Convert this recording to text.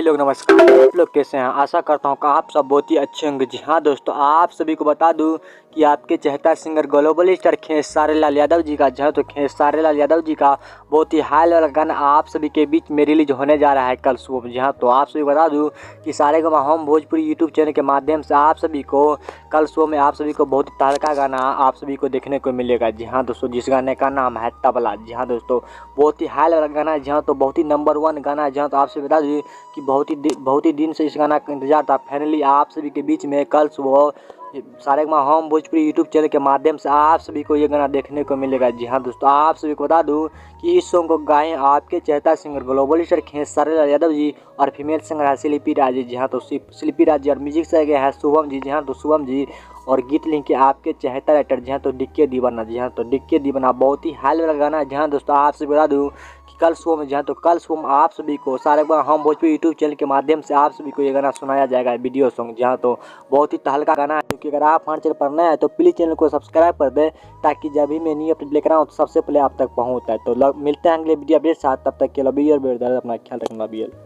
लोग नमस्कार। आप लोग कैसे हैं? आशा करता हूँ कि आप सब बहुत ही अच्छे होंगे। जी हाँ दोस्तों, आप सभी को बता दूं कि आपके चहेता singer global star Khesari Lal Yadav ji का तो खेसारी लाल यादव जी का बहुत ही हाल वाला गाना आप सभी के बीच में रिलीज होने जा रहा है कल सुबह। जी हाँ, तो आप सभी को बता दूं कि Saregama home Bhojpuri YouTube channel के माध्यम से आप सभी को कल सुबह में आप सभी को बहुत ही तड़का गाना आप सभी को देखने को मिलेगा। जी हाँ दोस्तों, जिस गाने का नाम है तबला। जी हाँ दोस्तों, बहुत ही हाल वाला गाना है। जी हाँ, तो बहुत ही नंबर 1 गाना है। जी हाँ, तो आपसे बता दूँ कि बहुत ही दिन से इस गाना का इंतजार था। फाइनली आप सभी के बीच में कल सुबह Saregama home Bhojpuri YouTube channel के माध्यम से आप सभी को ये गाना देखने को मिलेगा। जी हाँ दोस्तों, आप सभी को बता दूं कि इस सॉन्ग को गाएं आपके चहेता singer global star Khesari Lal Yadav ji और फीमेल सिंगर है शिल्पी राज जी। जी हाँ, तो शिल्पी राज जी और म्यूजिक से गए हैं शुभम जी। जी हाँ, तो शुभम जी और गीत लिंक के आपके चहेता राइटर जी हाँ, तो डिक्के दीवाना। जी हाँ, तो डिक्के दीवाना बहुत ही हाल वाला गाना है। जी हाँ दोस्तों, आप सभी बता दूं कि कल सुबह में, जी हाँ, तो कल सुबह में आप सभी को Saregama home Bhojpuri YouTube channel के माध्यम से आप सभी को ये गाना सुनाया जाएगा, वीडियो सॉन्ग। जी हाँ, तो बहुत ही तहलका गाना है। क्योंकि अगर आप हमारे चैनल पर नए हैं तो प्लीज़ चैनल को सब्सक्राइब कर दें, ताकि जब भी मैं न्यू अपडेट लेकर आऊँ तो सबसे पहले आप तक पहुँचता है। तो मिलते हैं अगले वीडियो अपडेट साथ, तब तक के लिए अपना ख्याल रखना।